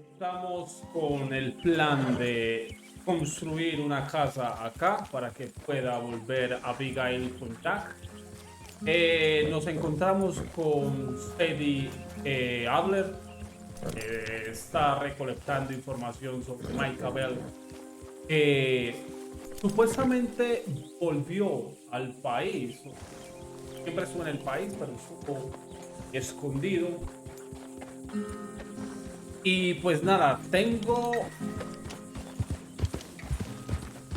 Estamos con el plan de construir una casa acá para que pueda volver Abigail con Jack. Nos encontramos con Sadie Adler, que está recolectando información sobre Micah Bell. Supuestamente volvió al país. Siempre estuvo en el país, pero estuvo escondido. Y pues nada, tengo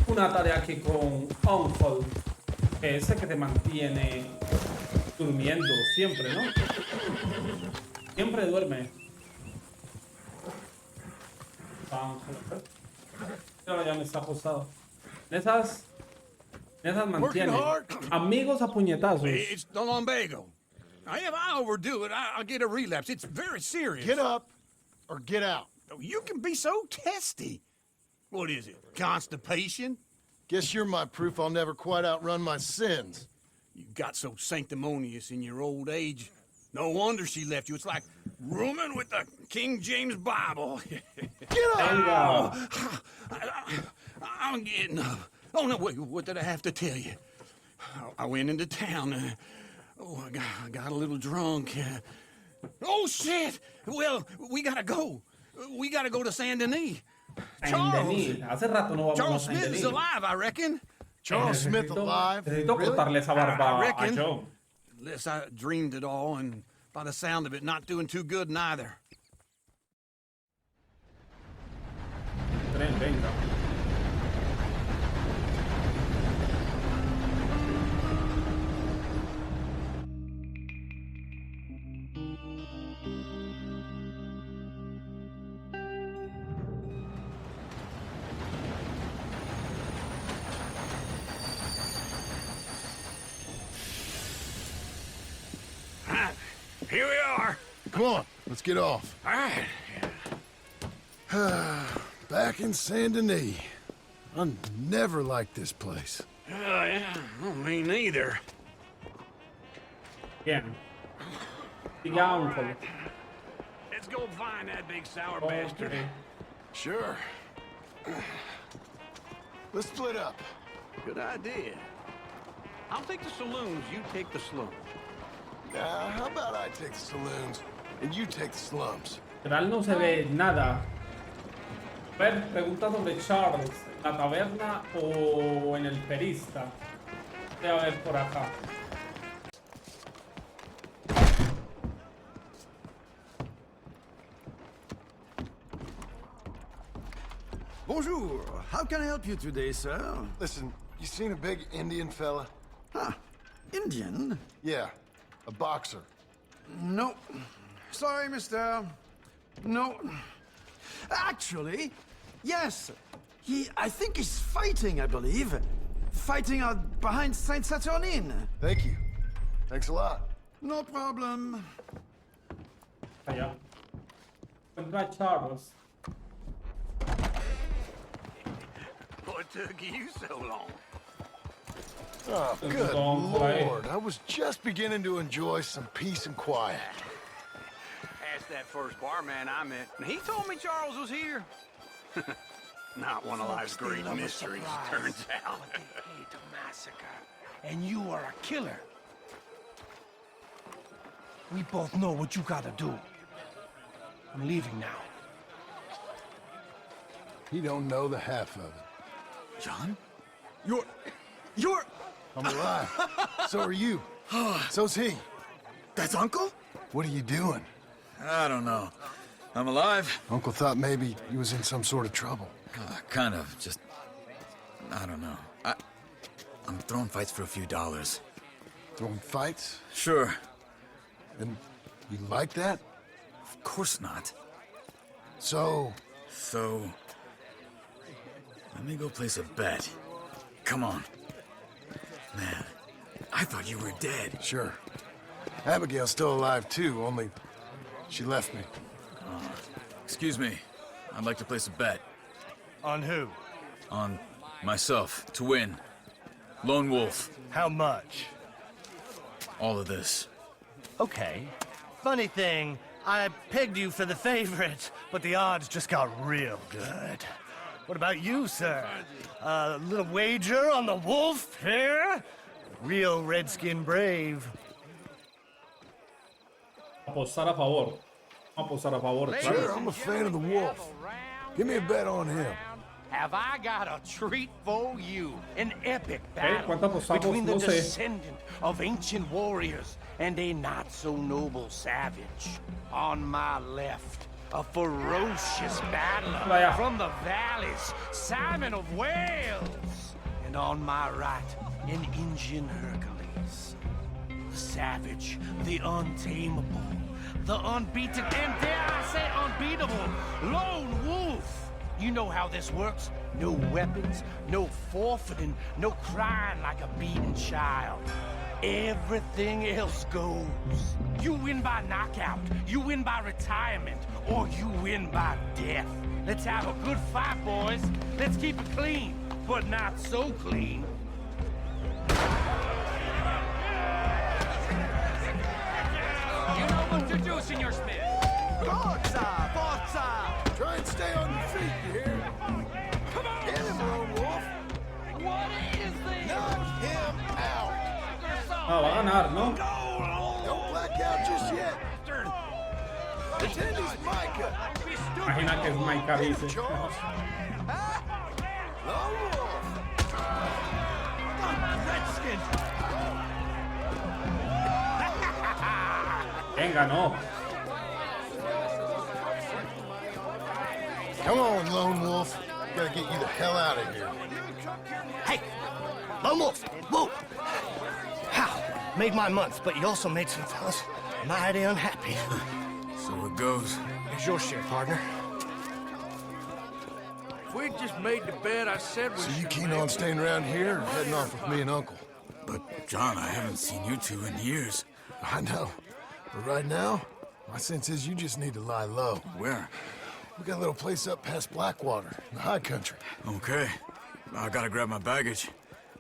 una tarea aquí con Uncle, que es el que te mantiene durmiendo siempre, ¿no? Siempre duerme. Uncle. Ahora ya me está acostado. En esas mantiene. Amigos a puñetazos. It's the lumbago. If I overdo it, I'll get a relapse. It's very serious. Get up or get out. You can be so testy. What is it, constipation? Guess you're my proof I'll never quite outrun my sins. You got so sanctimonious in your old age. No wonder she left you. It's like rooming with the King James Bible. Get up! I'm getting up. Oh, no, wait, what did I have to tell you? I went into town. I got a little drunk. Oh, shit! Well, we gotta go. We gotta go to Saint Denis. Saint-Denis. Hace rato no vamos Charles a Smith is Saint-Denis. alive, I reckon. Charles Smith alive? Necesito cortarle esa barba I a reckon. Joe. Unless I dreamed it all, and by the sound of it, not doing too good neither. Tren, venga. Here we are. Come on, let's get off. All right. Back in Saint Denis. I never liked this place. Yeah, well, me neither. Bien. Siga, Uncle. Let's go find that big sour bastard. Okay. Sure. Let's split up. Good idea. I'll take the saloons, you take the slums. Now, how about I take the saloons and you take the slums? Literal no se ve nada. A ver, pregunta sobre Charles. ¿La taberna o en el perista? Voy a ver por acá. Bonjour. How can I help you today, sir? Listen, you seen a big Indian fella? Ah, Indian? Yeah, a boxer. No. Sorry, mister. No. Actually, yes. I think he's fighting, I believe. Fighting out behind Saint Saturnine. Thank you. Thanks a lot. No problem. Allá. Encuentra a Charles. What took you so long? Oh, There's good a song playing. Lord. I was just beginning to enjoy some peace and quiet. Asked that first barman I met, and he told me Charles was here. Not one of life's great mysteries, turns out. But they hate a massacre, and you are a killer. We both know what you gotta do. I'm leaving now. He don't know the half of it. John? You're... I'm alive. So are you. So's he. That's Uncle? What are you doing? I don't know. I'm alive. Uncle thought maybe he was in some sort of trouble. Kind of. Just... I don't know. I'm throwing fights for a few dollars. Throwing fights? Sure. And you like that? Of course not. So, let me go place a bet. Come on. Man, I thought you were dead. sure. Abigail's still alive too, only she left me. Excuse me. I'd like to place a bet. On who? On myself, to win. Lone Wolf. How much? All of this. Okay. Funny thing, I pegged you for the favorite, but the odds just got real good. What about you, sir? A little wager on the wolf here? Real redskin brave. Apostar a favor. Apostar a favor, Sure, claro. I'm a fan of the wolf. Give me a bet on him. Have I got a treat for you? An epic ¿cuánto battle apostamos? between the No sé. descendant of ancient warriors and a not-so-noble savage. On my left, a ferocious battler Vaya. from the valleys, Simon of Wales. And on my right, an Indian Hercules. The savage, the untamable, the unbeaten, and dare I say unbeatable, lone wolf. You know how this works. No weapons, no forfeiting, no crying like a beaten child. Everything else goes. You win by knockout, you win by retirement, or you win by death. Let's have a good fight, boys. Let's keep it clean, but not so clean. You know what to do, Senor Smith. Forza! Forza! Try and stay on your feet, you hear? Come on! Get him, lone wolf! What is this? Knock him out! Ah, va a ganar, ¿no? Don't black out just yet. Pretend he's Micah. Imagina que es Micah, Hit him, dice. Charles. Lone wolf! Redskin! Venga, no. Come on, Lone Wolf. Gotta get you the hell out of here. Hey! Lone Wolf! Whoa! How? Made my month, but you also made some fellas mighty unhappy. So it goes. Here's your share, partner. If we just made the bed I said we So you should keen make, on staying around here or heading off with me and Uncle? But, John, I haven't seen you two in years. I know. But right now, my sense is you just need to lie low. Where? We got a little place up past Blackwater, in the high country. Okay. I gotta grab my baggage.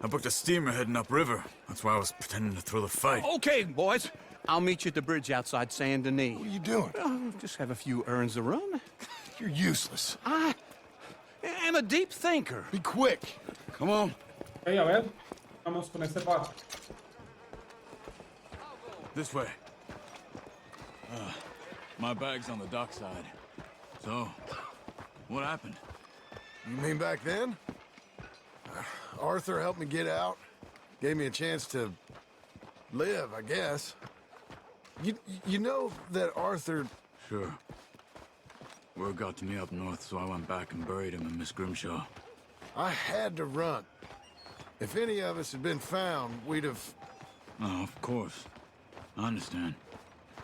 I booked a steamer heading upriver. That's why I was pretending to throw the fight. Okay, boys. I'll meet you at the bridge outside Saint Denis. What are you doing? Oh, just have a few errands to run. You're useless. I am a deep thinker. Be quick. Come on. Ok, a ver. Vamos con este paso. This way. My bag's on the dockside. So, what happened? You mean back then? Arthur helped me get out. Gave me a chance to live, I guess. You know that Arthur... Sure. Word got to me up north, so I went back and buried him in Miss Grimshaw. I had to run. If any of us had been found, we'd have... Oh, of course. I understand.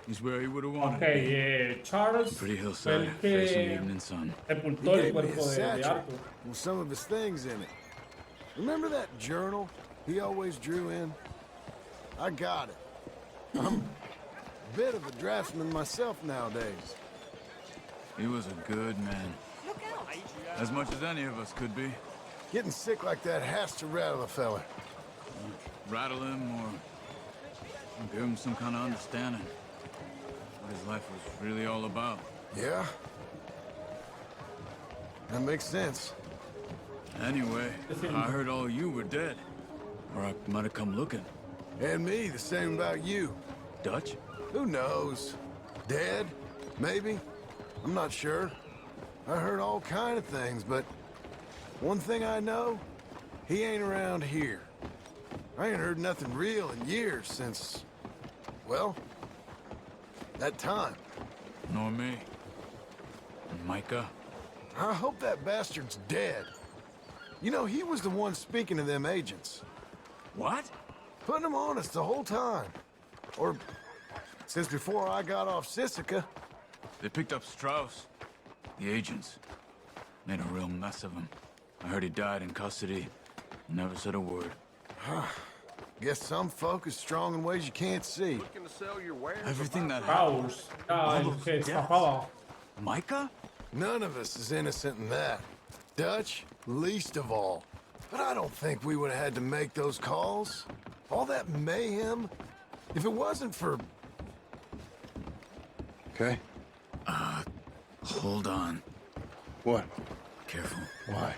He's where he would have wanted Ok, to be. Charles Pretty fue hillside, el facing the que evening sun. He sepultó el gave me cuerpo his de satchel Arthur. with some of his things in it. Remember that journal he always drew in? I got it. I'm a bit of a draftsman myself nowadays. He was a good man. As much as any of us could be. Getting sick like that has to rattle a fella. Rattle him or give him some kind of understanding. What his life was really all about. Yeah? That makes sense. Anyway, I heard all you were dead. Or I might have come looking. And me, the same about you. Dutch? Who knows? Dead? Maybe? I'm not sure. I heard all kind of things, but one thing I know, he ain't around here. I ain't heard nothing real in years since, well, that time. Nor me. And Micah? I hope that bastard's dead. You know, he was the one speaking to them agents. What? Putting them on us the whole time. Or since before I got off Sisika. They picked up Strauss. The agents. Made a real mess of him. I heard he died in custody. Never said a word. Guess some folk is strong in ways you can't see. Looking to sell your wares? Everything that happened. Paus. Ah, el que escapaba. Micah? None of us is innocent in that. Dutch, least of all. But I don't think we would have had to make those calls. All that mayhem. If it wasn't for... Okay, Hold on. What? Careful. Why?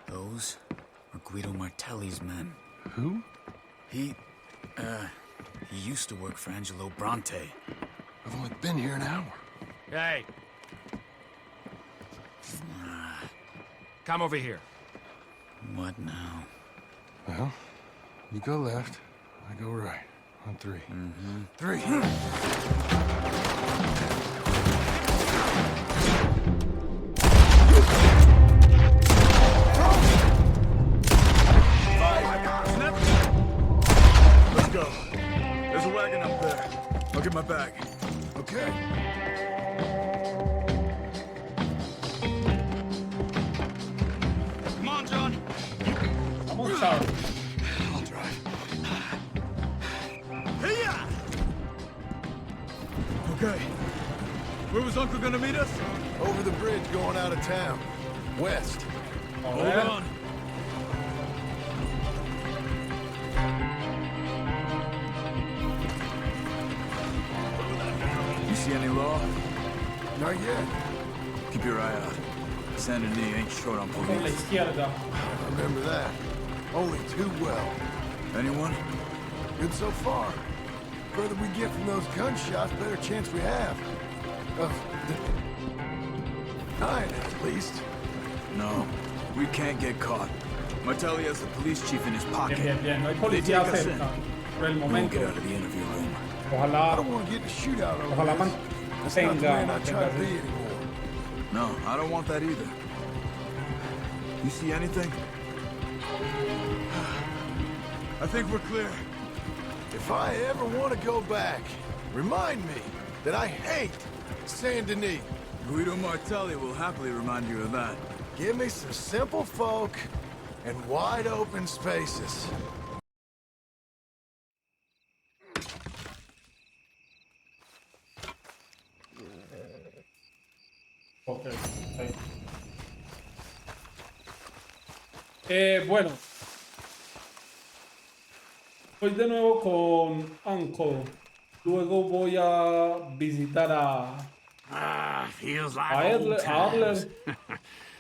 Those are Guido Martelli's men. Who? He used to work for Angelo Bronte. I've only been here an hour. Hey. Come over here. What now? Well, you go left, I go right. On 3. Mm-hmm. 3. Let's go. There's a wagon up there. I'll get my bag. Okay. Come on, John. Vamos, Charles. I'll drive. Hey-ya! Okay. Where was Uncle gonna meet us? Over the bridge going out of town. West. Hold on. You see any law? Not yet. Keep your eye out. Saint Denis ain't short on Con la police. izquierda. I remember that. Only too well. Anyone? Good so far. Further we get from those gunshots, better chance we have. Of dying, at least. No. We can't get caught. Martelli has the police chief in his pocket. Bien, bien, bien. No hay They policía take us in. cerca. Por el We won't momento. get out of the interview room. I Ojalá, don't want to get in a shootout over ojalá this. That's not the man I try to be mantenga. anymore. No, I don't want that either. You see anything? I think we're clear. If I ever want to go back, remind me that I hate Saint Denis. Guido Martelli will happily remind you of that. Give me some simple folk and wide open spaces. Ok, ahí. Bueno. Voy de nuevo con Uncle. Luego voy a visitar a Feels like Adler.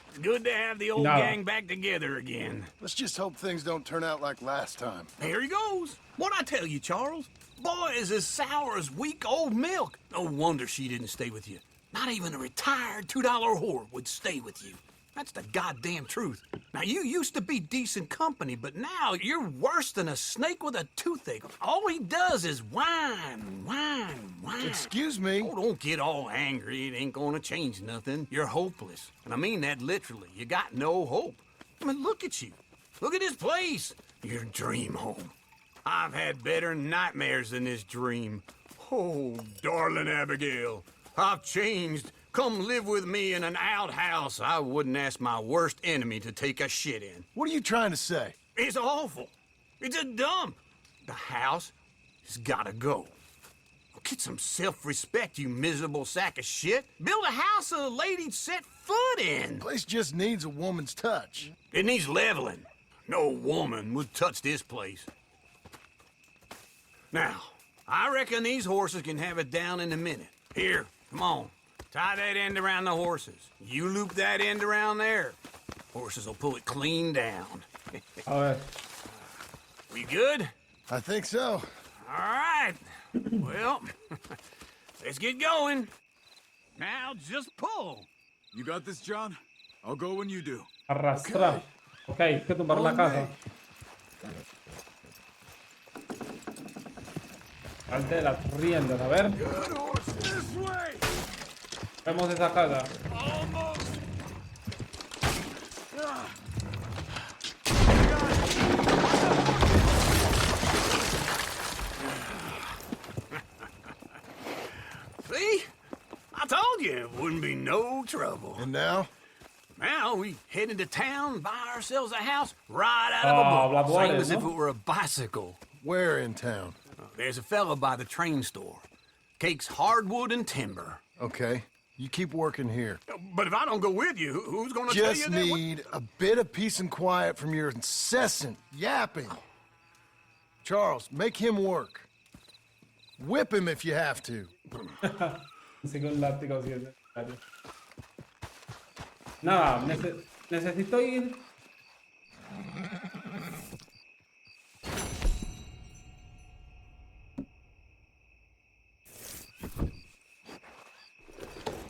It's good to have the old Nada. gang back together again. Let's just hope things don't turn out like last time. Here he goes. What'd I tell you, Charles? Boy is as sour as week-old milk. No wonder she didn't stay with you. Not even a retired $2 whore would stay with you. That's the goddamn truth. Now, you used to be decent company, but now you're worse than a snake with a toothache. All he does is whine, whine, whine. Excuse me? Oh, don't get all angry. It ain't gonna change nothing. You're hopeless. And I mean that literally. You got no hope. I mean, look at you. Look at this place. Your dream home. I've had better nightmares than this dream. Oh, darling Abigail, I've changed. Come live with me in an outhouse I wouldn't ask my worst enemy to take a shit in. What are you trying to say? It's awful. It's a dump. The house has gotta go. Get some self-respect, you miserable sack of shit. Build a house a lady'd set foot in. Place just needs a woman's touch. It needs leveling. No woman would touch this place. Now, I reckon these horses can have it down in a minute. Here, come on. Tie that end around the horses. You loop that end around there. Horses will pull it clean down. A ver. We good? I think so. All right. Well, let's get going. Now just pull. You got this, John? I'll go when you do. Arrastrar. Ok, hay que tumbar la casa. Salte de las riendas, a ver. Good horse this way. Vemos esa casa. See? I told you it wouldn't be no trouble. And now? Now we head into town, buy ourselves a house right out of a Ah, book. Same habladores, as if ¿no? it were a bicycle. Where in town? There's a fella by the train store. Cakes hardwood and timber. Okay. You keep working here. But if I don't go with you, who's gonna tell you Just that? need a bit of peace and quiet from your incessant yapping. Charles, make him work. Whip him if you have to. Sigo un látigo si es necesario. Nada, necesito ir.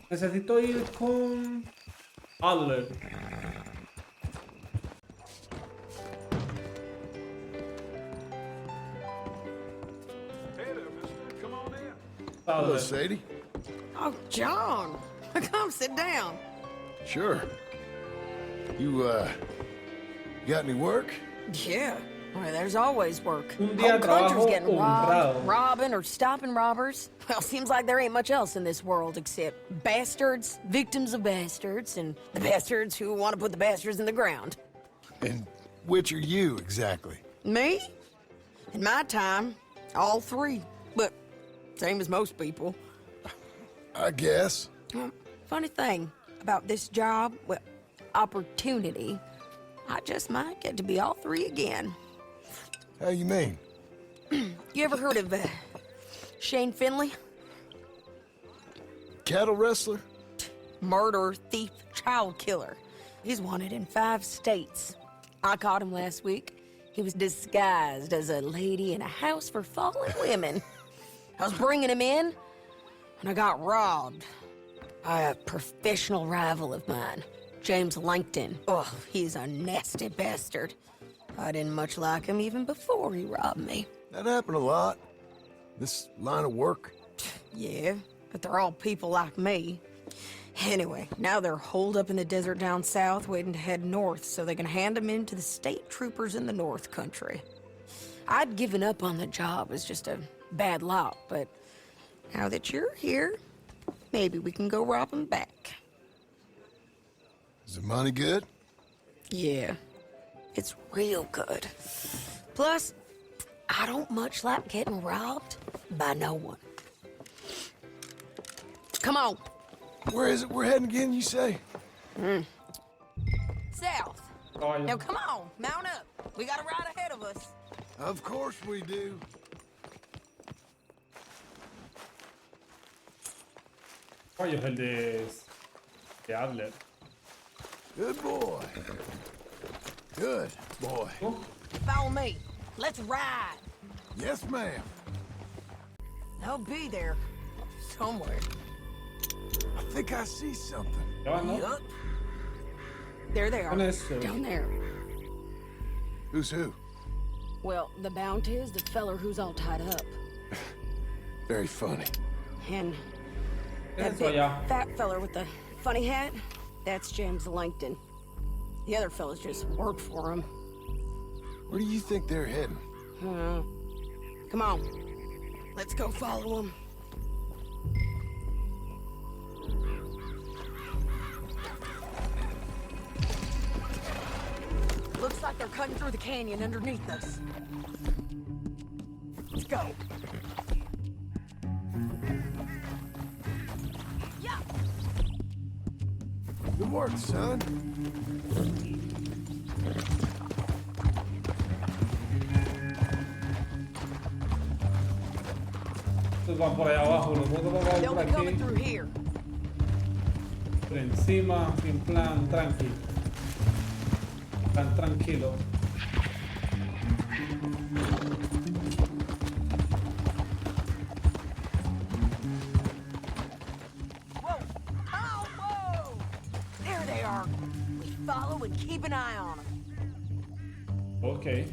Necesito ir con Hola. Hello, Sadie. Oh, John. Come sit down. Sure. You got any work? Yeah. Well, there's always work. Un día Whole country's trabajo getting honrado. robbed, robbing, or stopping robbers. Well, seems like there ain't much else in this world except bastards, victims of bastards, and the bastards who want to put the bastards in the ground. And which are you, exactly? Me? In my time, all three. But same as most people. I guess. Funny thing about this job, well, opportunity, I just might get to be all three again. How you mean? You ever heard of Shane Finley? Cattle wrestler? Murderer, thief, child killer. He's wanted in 5 states. I caught him last week. He was disguised as a lady in a house for fallen women. I was bringing him in, and I got robbed by a professional rival of mine, James Langton. Oh, he's a nasty bastard. I didn't much like him even before he robbed me. That happened a lot. This line of work. Yeah, but they're all people like me. Anyway, now they're holed up in the desert down south, waiting to head north so they can hand them in to the state troopers in the north country. I'd given up on the job as just a bad lot, but now that you're here, maybe we can go rob them back. Is the money good? Yeah, it's real good. Plus, I don't much like getting robbed by no one. Come on. Where is it we're heading again, you say? South. Caballo. Now come on, mount up. We got a ride ahead of us. Of course we do. Caballo es el de Adler. Good boy. Good boy. Follow me. Let's ride. Yes, ma'am. They'll be there somewhere. I think I see something. ¿Ya van, no? Yup. There they are. ¿Dónde es eso? Down there. Who's who? Well, the bounty is the feller who's all tied up. Very funny. And ¿Qué that es eso big allá? fat feller with the funny hat, that's James Langton. The other fellas just work for him. Where do you think they're heading? Come on. Let's go follow him. Looks like they're cutting through the canyon underneath us. Let's go. Yeah. Good work, son. Estos van por allá abajo, los otros van They'll por be coming aquí. through here. Por encima, sin plan, tranqui. Tan tranquilo. Whoa! Oh, whoa! There they are. We follow and keep an eye on them. Ok.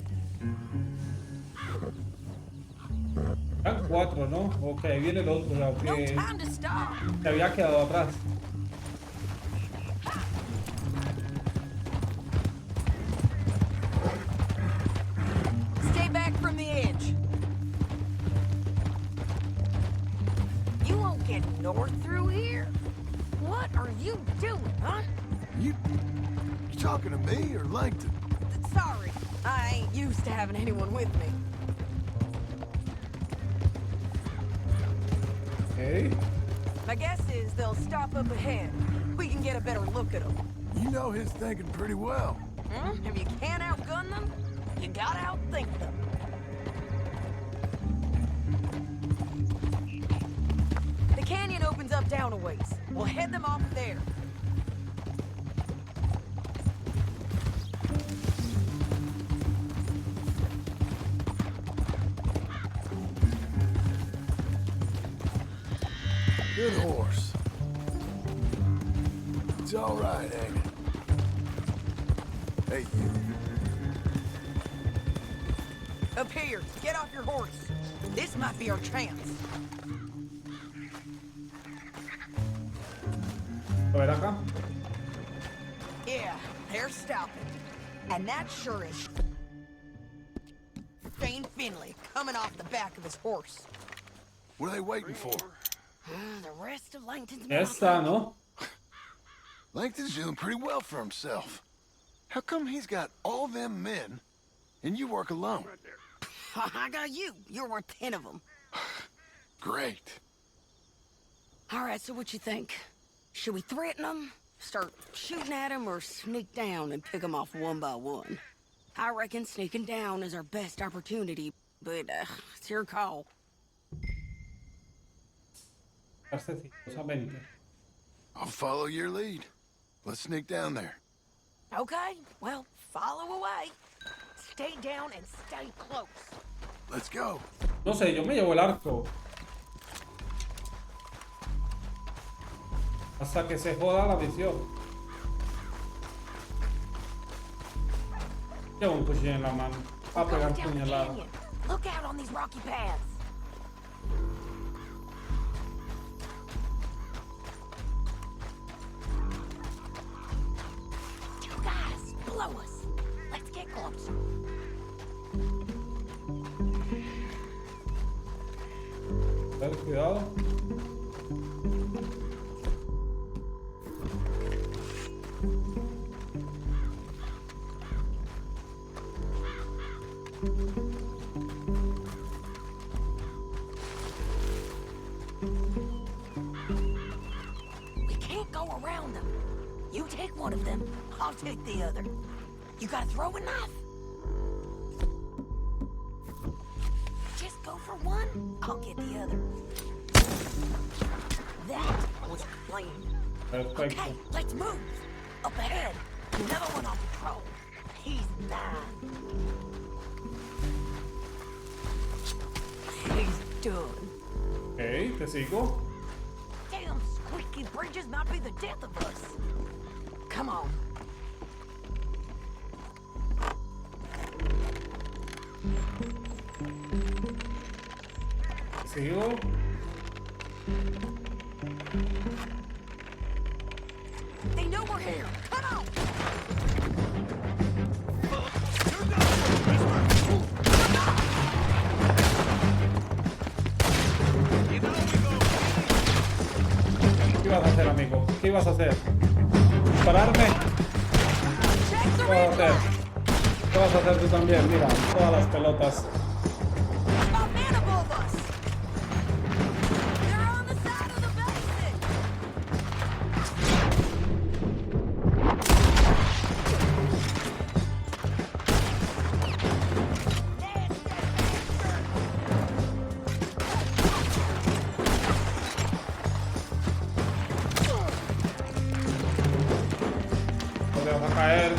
Eran 4, ¿no? Ok, viene el otro, la No que time to stop. se había quedado atrás. Stay back from the edge. You won't get north through here. What are you doing, huh? You talking to me or Langton? Sorry, I ain't used to having anyone with me. Ok. My guess is they'll stop up ahead. We can get a better look at them. You know his thinking pretty well. If you can't outgun them, you gotta outthink them. The canyon opens up down a ways. We'll head them off there. Good horse. It's all right, ain't it? Hey, you. Up here, get off your horse. This might be our chance. A ver acá. Yeah, they're stopping. And that sure is Shane Finley coming off the back of his horse. What are they waiting for? The rest of Langton's Esta, ¿no? Langton's doing pretty well for himself. How come he's got all them men and you work alone? I got you. You're worth 10 of them. Great. All right, so what you think? Should we threaten them, start shooting at them, or sneak down and pick them off one by one? I reckon sneaking down is our best opportunity, but it's your call. I'll follow your lead. Let's sneak down there. Okay, well, follow away. Stay down and stay close. Let's go. No sé, yo me llevo el arco. Hasta que se joda la visión. Llevo un cuchillo en la mano. A pegar Going down the puñalada. canyon. Look out on these rocky paths. You guys, blow us. Let's get close. Cuidado. We can't go around them. You take one of them, I'll take the other. You gotta throw a knife. Just go for one, I'll get the other. That was our plan. Perfecto. Okay, let's move. Up ahead, another one on patrol. He's mine. He's done. Ok, te sigo. Damn squeaky bridges might be the death of us. Come on. Te sigo. They know we're here. Come on. ¿Qué ibas a hacer, amigo? ¿Qué ibas a hacer? ¿Dispararme? Check the ¿Qué vas a hacer? ¿Qué vas a hacer tú también? Mira, todas las pelotas. A man above us. They're on the side of the basin.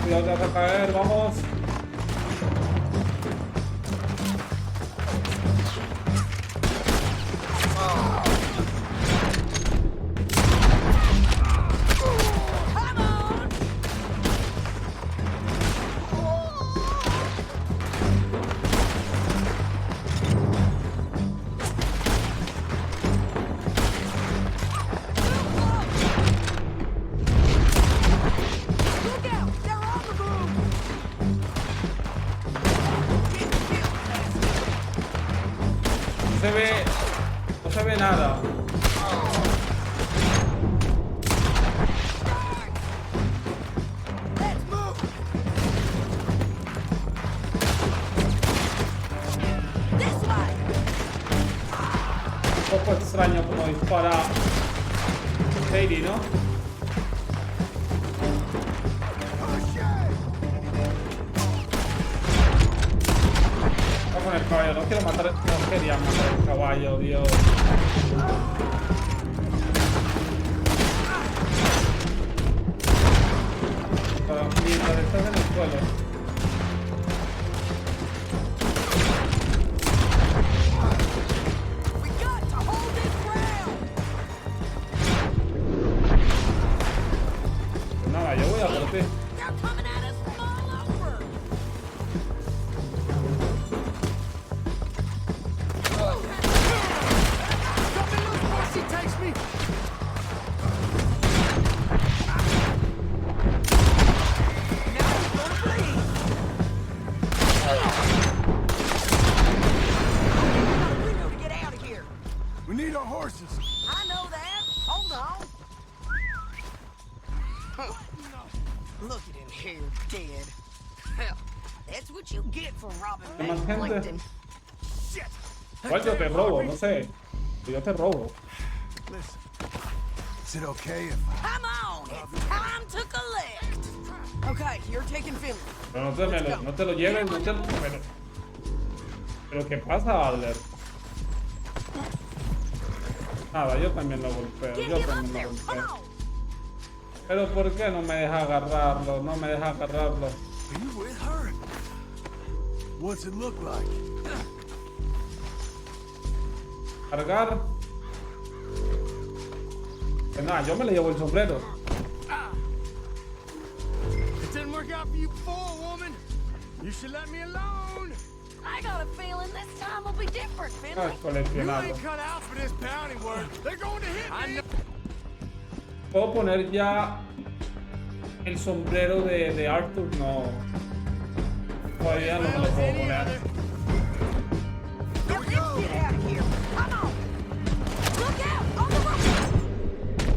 Cuidado, te vas a caer, vamos. Come on. Look out! They're on the move! No se ve nada. Let's move! This way! Un poco extraño como dispara Heidi, ¿no? Va con el caballo, no quiero matar, no quería matar el caballo, Dios. Pero mientras estás en el suelo. We got to hold this ground! yo voy a por ti. They're coming at us from all over. She takes me. Now he's gonna bleed. We got a window to get out of here. We need our horses. I know that. Hold on. Look at him here, dead. Hell, that's what you get for robbing ¿Qué me, más gente? Plankton. Shit. ¿Cuál yo te robo? No sé. Yo te robo. Listen, is it okay if Come on, it's time to collect. Okay, you're taking Finley. Pero no te lo lleves, no te lo... Pero ¿qué pasa, Adler? Nada, yo también lo golpeo. Get Yo him up también there. lo Come golpeo. on. Pero ¿por qué no me deja agarrarlo? No me deja agarrarlo. are you with her? What's it look like? Cargar. Que nada, yo me le llevo el sombrero. It didn't work out for you before, woman. You should let me alone. I got a feeling this time will be different, Ah, Finley. You coleccionado. ain't cut out for this bounty work. They're going to hit me. ¿Puedo poner ya el sombrero de Arthur? No. Todavía no me lo puedo poner. Now let's get out of here. Come on. Look out on the road.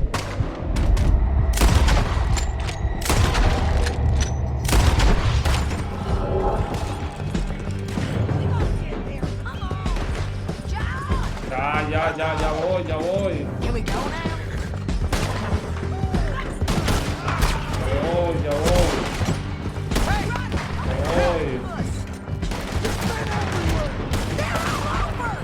We gotta get there. Come on. John, Ya voy. can we go now? Ya voy. Hey, Rodney, Voy. they're all over.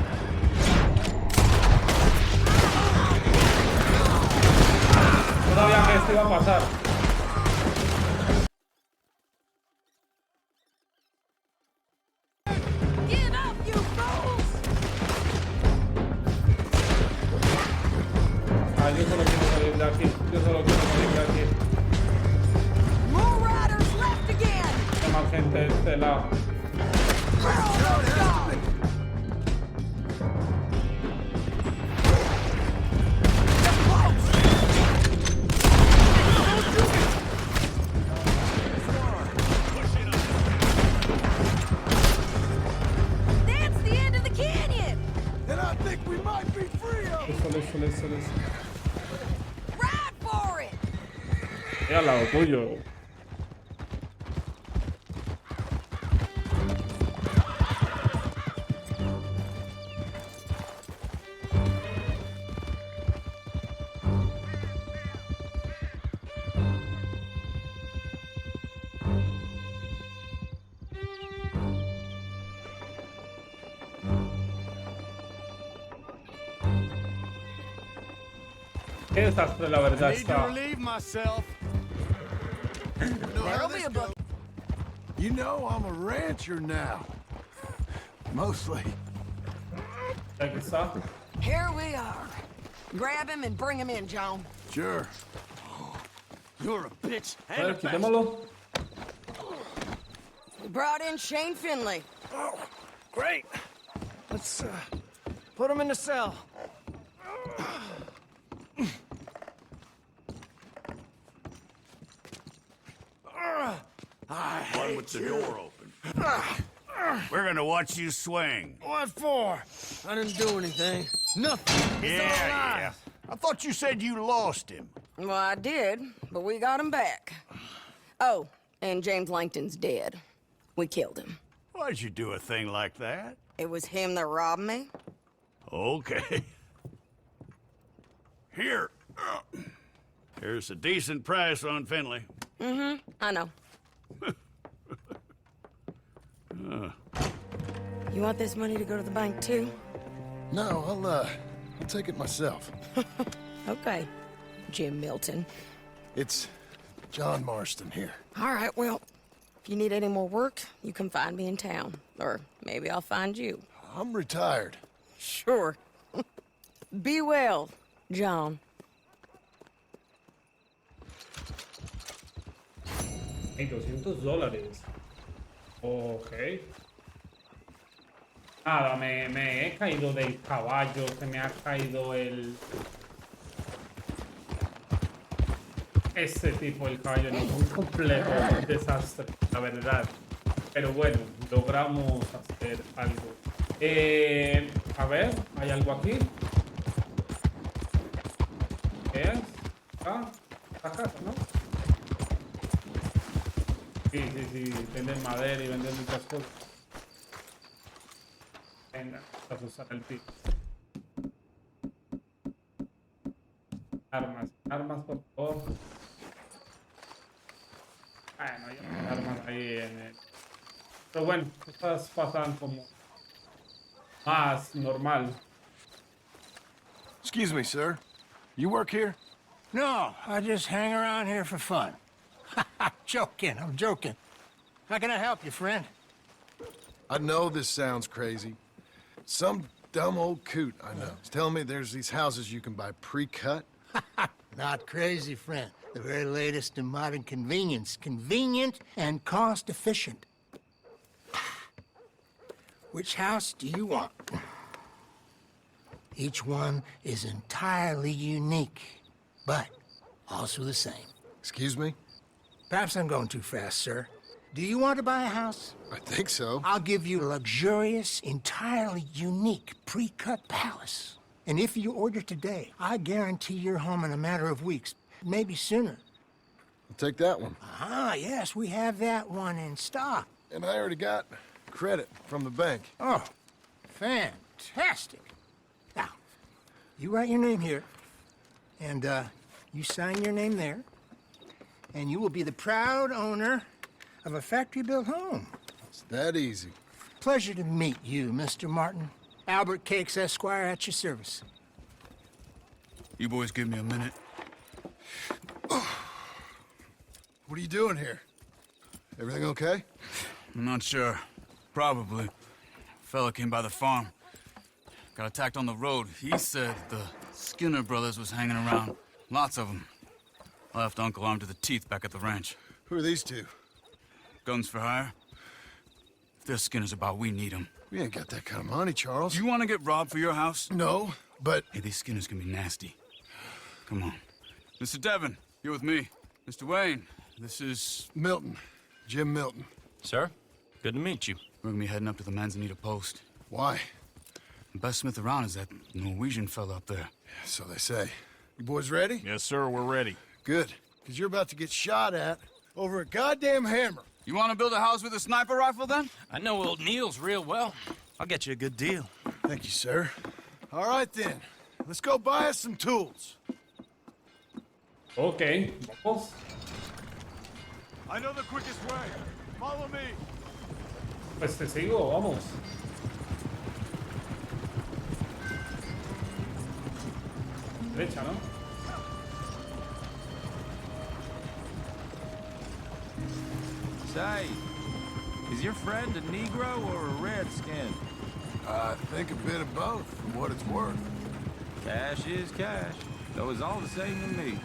No sabía que esto iba a pasar. Get up, you fools. Ah, yo solo quiero salir de aquí. More riders left again. Hay más gente de este lado. We're almost gone. That's the end of the canyon. And I think we might be free of Listo. Ride for it. Estoy al lado tuyo. Qué desastre, la verdad Need to está. relieve myself. There'll be a book. You know I'm a rancher now. Mostly. Aquí está. Here we are. Grab him and bring him in, John. Sure. You're a bitch A and a ver, bastard. quitémoslo. We brought in Shane Finley. Oh, great. Let's put him in the cell. One with the door open. We're gonna watch you swing. What for? I didn't do anything. Nothing. It's all Yeah. lies. I thought you said you lost him. Well, I did, but we got him back. Oh, and James Langton's dead. We killed him. Why'd you do a thing like that? It was him that robbed me. Okay. Here. Here's a decent price on Finley. I know. You want this money to go to the bank, too? No, I'll take it myself. Okay, Jim Milton. It's John Marston here. All right, well, if you need any more work, you can find me in town. Or maybe I'll find you. I'm retired. Sure. Be well, John. Hay $200. Ok. Nada, me he caído del caballo, se me ha caído el... Este tipo, el caballo, no, un completo desastre, la verdad. Pero bueno, logramos hacer algo. A ver, ¿hay algo aquí? ¿Qué es? Ah, la casa, ¿no? Sí, venden madera y venden muchas cosas. Venga, vamos a usar el pico. Armas, por favor. Bueno, hay armas ahí en el... Pero bueno, estas pasan como más normal. Excuse me, sir. You work here? No, I just hang around here for fun. I'm joking. How can I help you, friend? I know this sounds crazy. Some dumb old coot I know is telling me there's these houses you can buy pre-cut. Not crazy, friend. The very latest in modern convenience. Convenient and cost-efficient. Which house do you want? Each one is entirely unique, but also the same. Excuse me? Perhaps I'm going too fast, sir. Do you want to buy a house? I think so. I'll give you a luxurious, entirely unique pre-cut palace. And if you order today, I guarantee you're home in a matter of weeks, maybe sooner. I'll take that one. Ah, yes, we have that one in stock. And I already got credit from the bank. Oh, fantastic. Now, you write your name here, and you sign your name there, and you will be the proud owner of a factory-built home. It's that easy. Pleasure to meet you, Mr. Martin. Albert Cakes, Esquire, at your service. You boys give me a minute. What are you doing here? Everything okay? I'm not sure. Probably. Fella came by the farm. Got attacked on the road. He said the Skinner brothers was hanging around. Lots of them. I left Uncle armed to the teeth back at the ranch. Who are these two? Guns for hire? If they're Skinner's about, we need them. We ain't got that kind of money, Charles. You want to get robbed for your house? No, but... Hey, these Skinners can be nasty. Come on. Mr. Devon, you're with me. Mr. Wayne, this is... Milton. Jim Milton. Sir, good to meet you. We're gonna be heading up to the Manzanita post. Why? The best smith around is that Norwegian fella up there. So they say. You boys ready? Yes, sir, we're ready. Good. Because you're about to get shot at over a goddamn hammer. You want to build a house with a sniper rifle, then? I know old Neil's real well. I'll get you a good deal. Thank you, sir. All right, then. Let's go buy us some tools. Ok, vamos. I know the quickest way. Follow me. Pues te sigo, vamos. Derecha, ¿no? Say, is your friend a Negro or a Redskin? I think a bit of both, for what it's worth. Cash is cash, though it's all the same to me.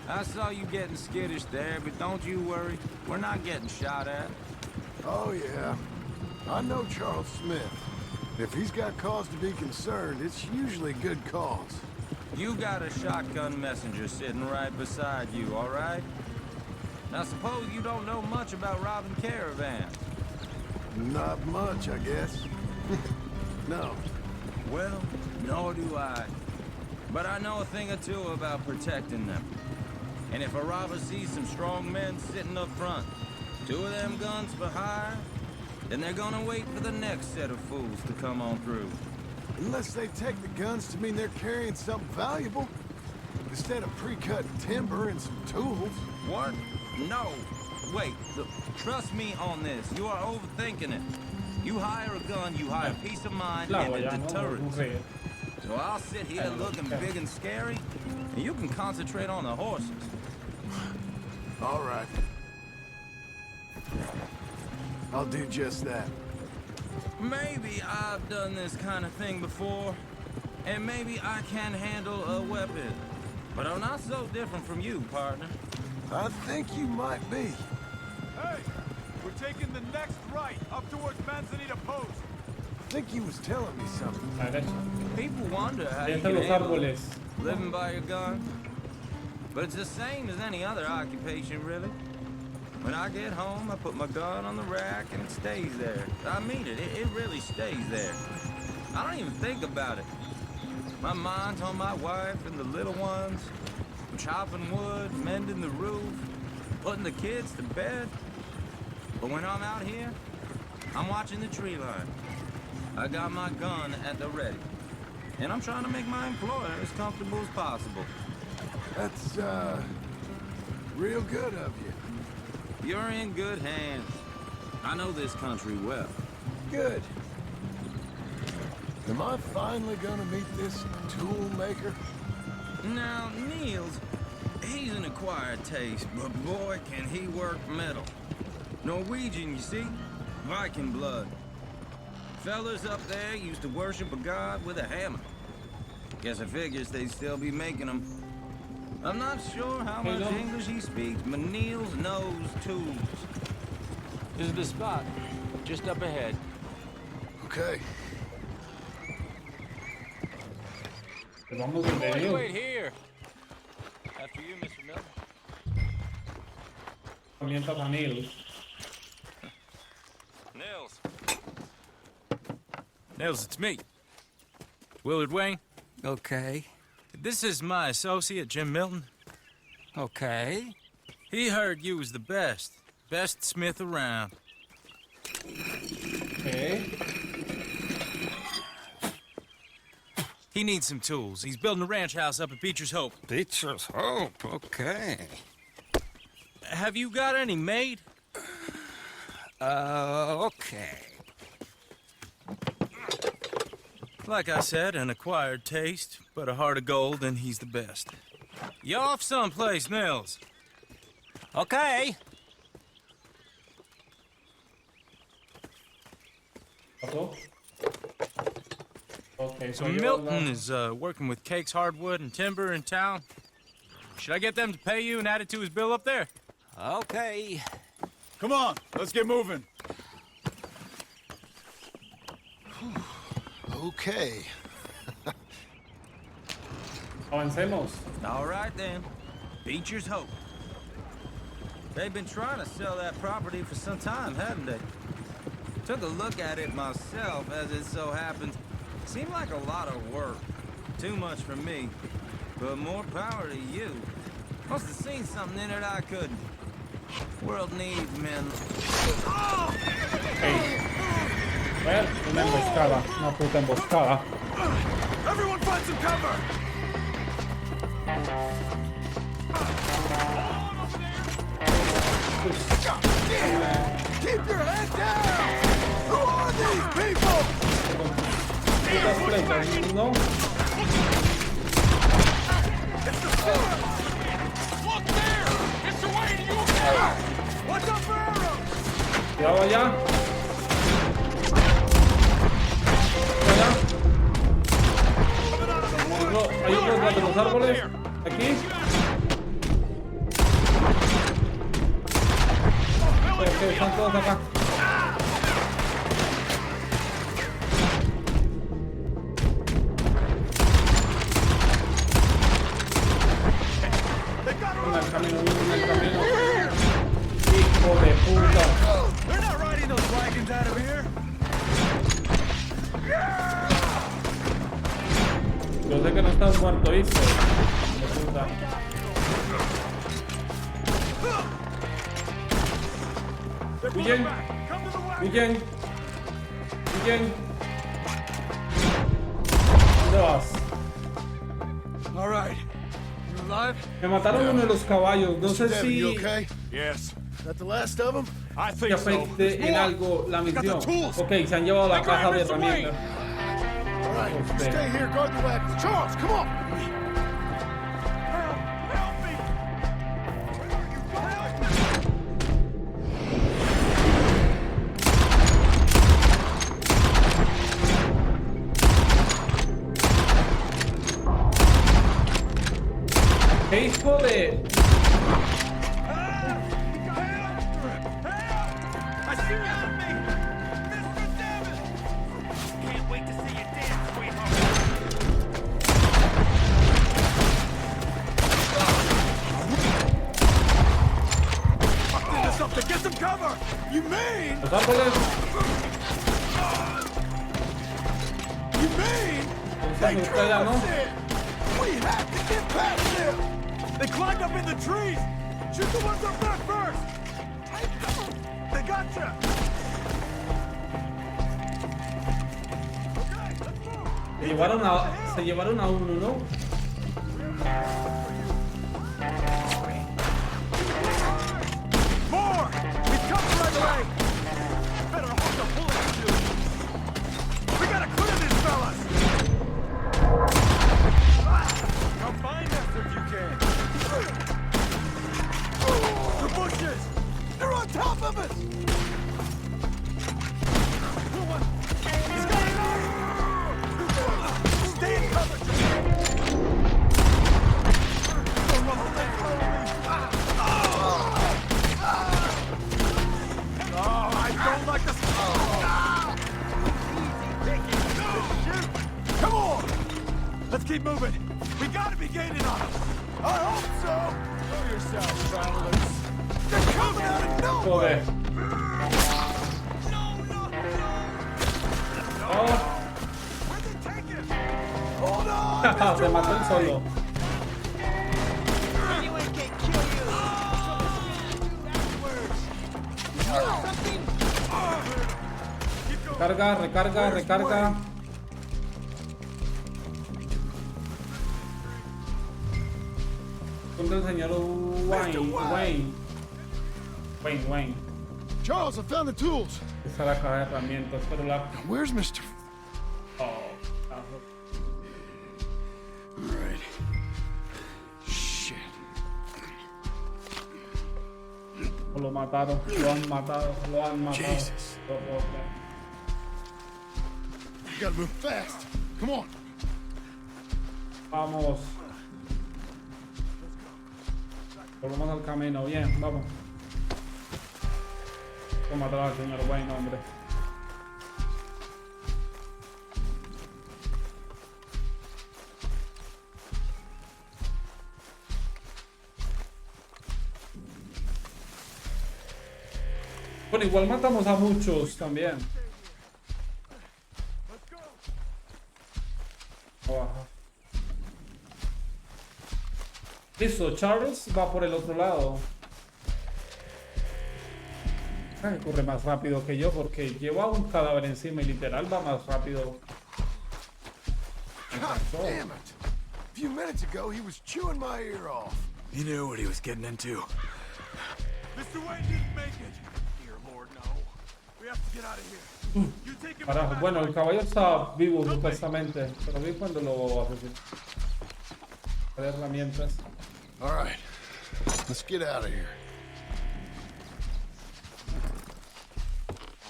I saw you getting skittish there, but don't you worry. We're not getting shot at. Oh, yeah. I know Charles Smith. If he's got cause to be concerned, it's usually good cause. You got a shotgun messenger sitting right beside you, all right? Now suppose you don't know much about robbing caravans. Not much, I guess. No. Well, nor do I. But I know a thing or two about protecting them. And if a robber sees some strong men sitting up front, 2 of them guns for hire, then they're gonna wait for the next set of fools to come on through. Unless they take the guns to mean they're carrying something valuable. Instead of pre-cut timber and some tools. What? No. Wait, look, trust me on this. You are overthinking it. You hire a gun, you hire peace of mind and a deterrent. So I'll sit here looking big and scary, and you can concentrate on the horses. All right. I'll do just that. Maybe I've done this kind of thing before, and maybe I can handle a weapon. But I'm not so different from you, partner. I think you might be. Hey, we're taking the next right up towards Manzanita Post. I think he was telling me something. A derecha. People wonder how you Entre can los handle árboles. living by your gun. But it's the same as any other occupation, really. When I get home, I put my gun on the rack and it stays there. I mean it, it really stays there. I don't even think about it. My mind's on my wife and the little ones. I'm chopping wood, mending the roof, putting the kids to bed. But when I'm out here, I'm watching the tree line. I got my gun at the ready. And I'm trying to make my employer as comfortable as possible. That's, real good of you. You're in good hands. I know this country well. Good. Am I finally gonna meet this tool maker? Now, Niels, he's an acquired taste, but boy, can he work metal. Norwegian, you see? Viking blood. Fellas up there used to worship a god with a hammer. Guess I figures they'd still be making them. I'm not sure how much English he speaks, but Niels knows tools. This is the spot, just up ahead. Okay. Vamos donde Dios. Wait here. After you, Mr. Milton. Mientras a Neil. Nils, it's me. Willard Wayne. Okay. This is my associate, Jim Milton. Okay. He heard you was the best smith around. Okay. He needs some tools. He's building a ranch house up at Beecher's Hope. Beecher's Hope, okay. Have you got any made? Okay. Like I said, an acquired taste, but a heart of gold, and he's the best. You off someplace, Nils? Okay. Okay, So Milton is working with Cake's Hardwood and Timber in town. Should I get them to pay you and add it to his bill up there? Okay. Come on, let's get moving. Okay. Avancemos. All right, then. Beecher's Hope. They've been trying to sell that property for some time, haven't they? Took a look at it myself, as it so happens. Seemed like a lot of work. Too much for me. But more power to you. Must have seen something in it I couldn't. World needs men. Hey. Well, una emboscada. Una puta emboscada. Everyone find some cover! Keep your head down! Who are these people? Putas flechas, ¿no? Look there! It's the way you go! Watch out for arrows! Cuidado allá. Hay otro detrás de los árboles. Aquí. Ok, están todos acá. Una al camino, una al camino. Hijo de puta. They're not riding those wagons out of here! Yo sé que no estás muerto, hijo de puta. Huyen, huyen, huyen. ¿Dónde vas? All right. You alive? Me mataron uno de los caballos. No sé Devin, you si okay? Yes. Is that the last of them? I te think so. afecte en algo la got the misión. tools. Ok, se han llevado la They're caja de grabbing some weight. herramientas. All right, Okay. stay here, guard the wagons. Charles, come on! Help me! ¿Qué hijo de...? Can't wait to see you dance, sweetheart. Something. Get some cover! You mean? Los árboles. You mean? They no. We have to get past them! They climbed up in the trees! Shoot the ones up there first! They got you! Se llevaron a uno, ¿no? More! He's coming right away! Better hold the bullet to. We gotta clear these fellas! Come find us if you can! The bushes! They're on top of us! He's got a knife! Stay in cover! I don't like this. Come on! Let's keep moving. We gotta be gaining on them. I hope so. Show yourselves, travelers. They're coming out of nowhere. Oh. Where'd they take him? Hold on. Se mató el solo. You ain't get killed, you. Recarga, recarga, recarga. Contra el señor Wayne. Charles, I found the tools. Esa es la caja de herramientas, pero la... Where's Mr. Oh, All right. Shit. lo mataron, lo han matado. Jesus. No puedo creer. You gotta move fast. Come on. Vamos. Volvamos al camino. Bien, vamos. Voy a matar al señor Wayne, hombre. Bueno, igual matamos a muchos también. Abajo. Listo, Charles va por el otro lado. Ay, corre más rápido que yo porque lleva un cadáver encima y literal va más rápido. God damn it. A few minutes ago, he was chewing my ear off. He knew what he was getting into. Mr. Wayne didn't make it. Dear Lord, no. We have to get out of here. You take him. Carajo, bueno, el caballo está vivo supuestamente, pero vi cuando lo asesinó. Hay herramientas. All right, let's get out of here.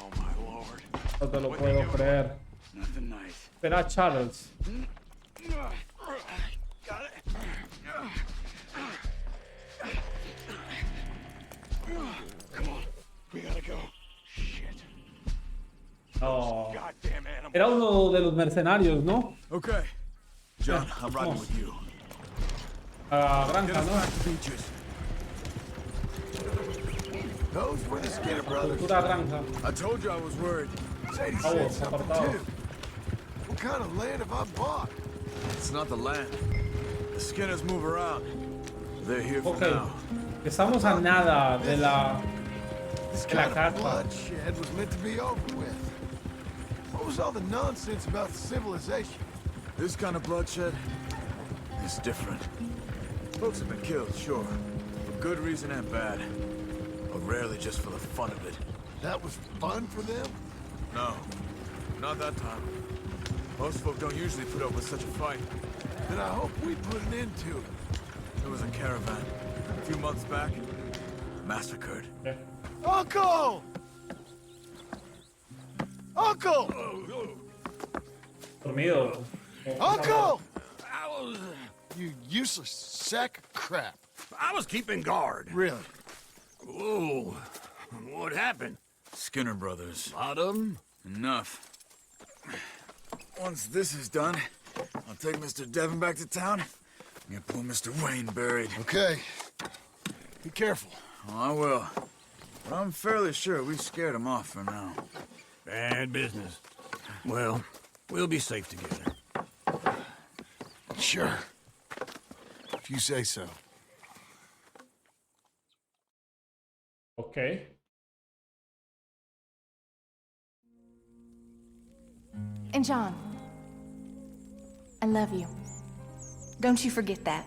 Oh my lord. No te lo puedo creer. Nothing nice. Espera, Charles. Got it. Come on. We gotta go. Shit. No. Goddamn animal. Era uno de los mercenarios, ¿no? Okay. John, I'm riding with you. A granja, Get us ¿no? back to Beaches. Those were the Skinner brothers. Cultura granja. I told you I was worried. Sadie Oh, said something apartado. too. What kind of land have I bought? It's not the land. The Skinners move around. They're here for Ok. now. Estamos a nada de la This de la kind of casa. bloodshed was meant to be over with. What was all the nonsense about civilization? This kind of bloodshed is different. Folks have been killed, sure. For good reason and bad. But rarely just for the fun of it. That was fun for them? No, not that time. Most folk don't usually put up with such a fight. Then I hope we put an end to it. There was a caravan a few months back, massacred. Uncle! Uncle! Dormido. Uncle! You useless sack of crap. I was keeping guard. Really? Whoa. What happened? Skinner Brothers. A lot of them? Enough. Once this is done, I'll take Mr. Devon back to town and get poor Mr. Wayne buried. Okay. Be careful. Oh, I will. But I'm fairly sure we scared him off for now. Bad business. Well, we'll be safe together. Sure. If you say so. Ok. And John, I love you. Don't you forget that.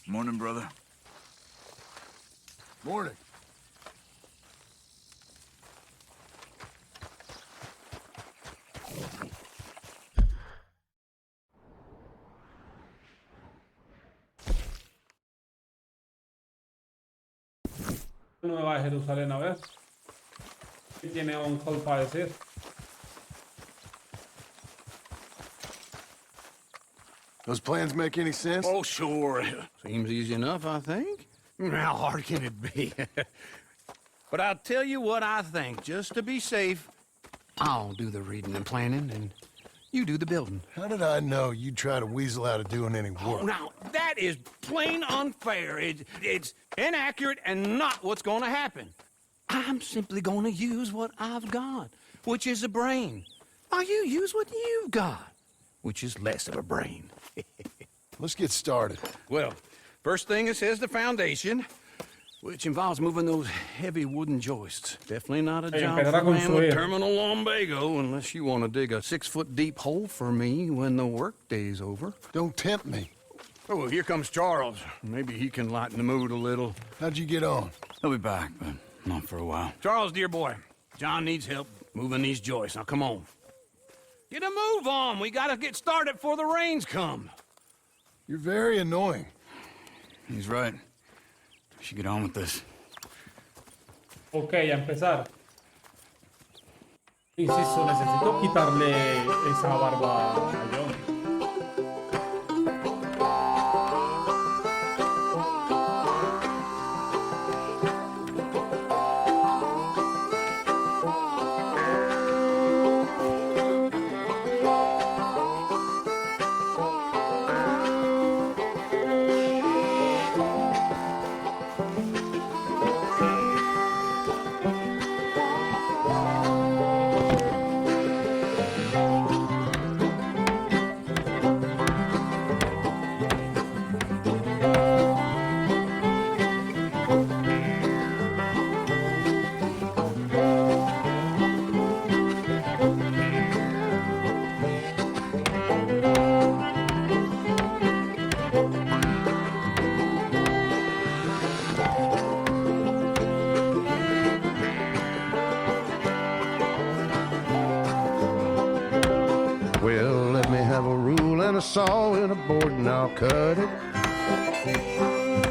Morning, brother. Morning. Nueva Jerusalén, a ver. ¿Qué tiene Uncle para decir? Those plans make any sense? Oh, sure. Seems easy enough, I think. How hard can it be? But I'll tell you what I think. Just to be safe, I'll do the reading and planning, and you do the building. How did I know you'd try to weasel out of doing any work? Oh, now, that is plain unfair. It's inaccurate and not what's going to happen. I'm simply going to use what I've got, which is a brain. While you use what you've got, which is less of a brain. Let's get started. Well, first thing it says the foundation, which involves moving those heavy wooden joists. Definitely not a job empezar a for a man with construir. terminal lumbago, unless you want to dig a 6-foot deep hole for me when the workday's over. Don't tempt me. Oh, well, here comes Charles. Maybe he can lighten the mood a little. How'd you get on? He'll be back, but not for a while. Charles, dear boy, John needs help moving these joists. Now, come on. Get a move on. We gotta get started before the rains come. You're very annoying. He's right. We should get on with this. Ok, a empezar. Insisto, necesito quitarle esa barba a John. Well, let me have a rule and a saw and a board and I'll cut it.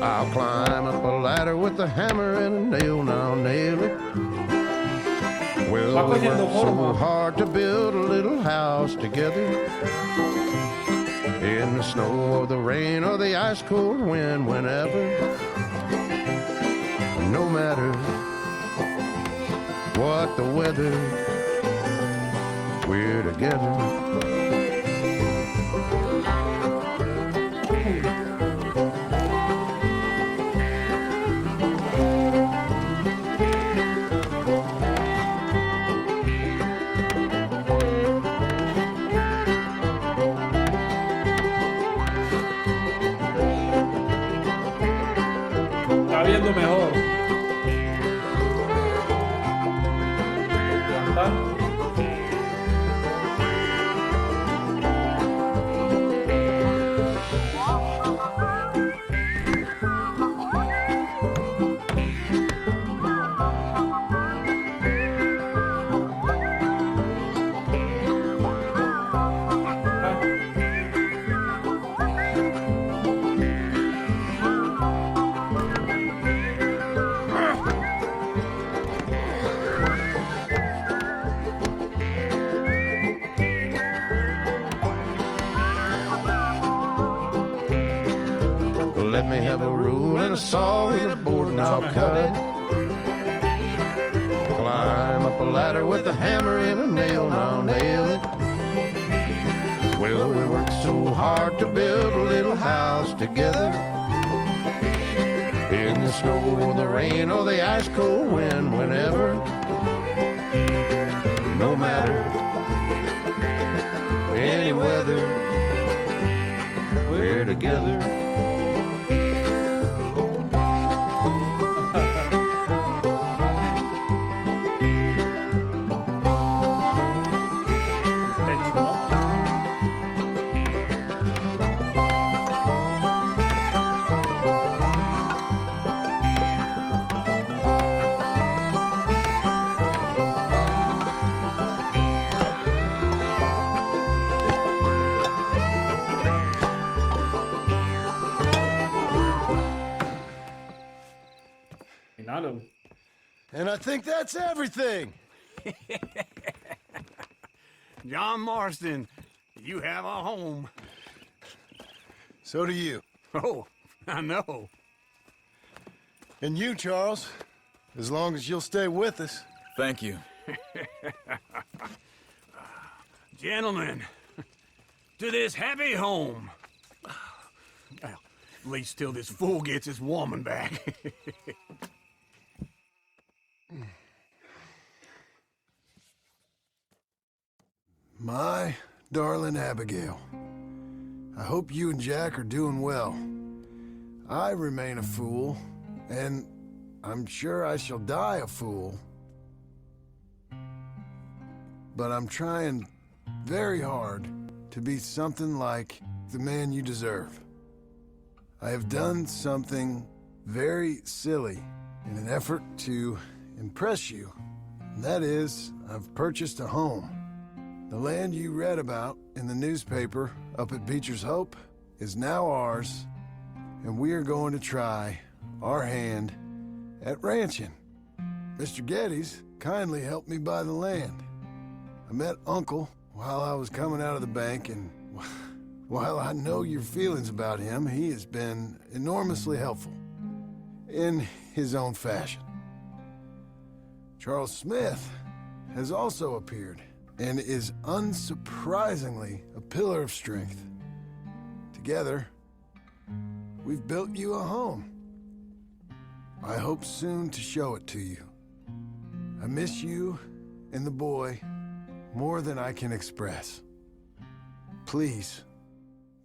I'll climb up a ladder with a hammer and a nail and I'll nail it. Well, we worked so hard to build a little house together. In the snow or the rain or the ice cold wind, whenever. No matter what the weather, we're together. Está viendo mejor. Levantar. Let me have a rule and a saw and a board and I'll cut it. Climb up a ladder with a hammer and a nail and I'll nail it. Well, we worked so hard to build a little house together. In the snow or the rain or the ice cold wind, whenever. No matter any weather, we're together. And I think that's everything. John Marston, you have a home. So do you. Oh, I know. And you, Charles, as long as you'll stay with us. Thank you. Gentlemen, to this happy home. Well, at least till this fool gets his woman back. My darling Abigail, I hope you and Jack are doing well. I remain a fool, and I'm sure I shall die a fool. But I'm trying very hard to be something like the man you deserve. I have done something very silly in an effort to impress you, and that is, I've purchased a home. The land you read about in the newspaper up at Beecher's Hope is now ours, and we are going to try our hand at ranching. Mr. Geddes kindly helped me buy the land. I met Uncle while I was coming out of the bank, and while I know your feelings about him, he has been enormously helpful in his own fashion. Charles Smith has also appeared and is unsurprisingly a pillar of strength. Together, we've built you a home. I hope soon to show it to you. I miss you and the boy more than I can express. Please,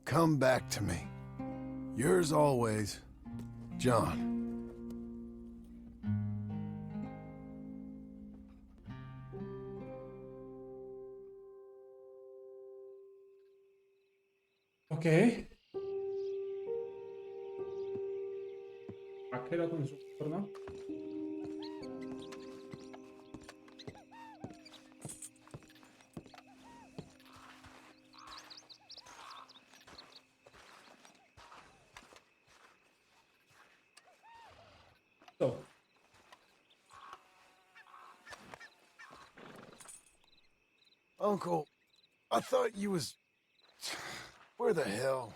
come back to me. Yours always, John. Ok. Vaquero con su turno. So. Uncle, I thought you was... Where the hell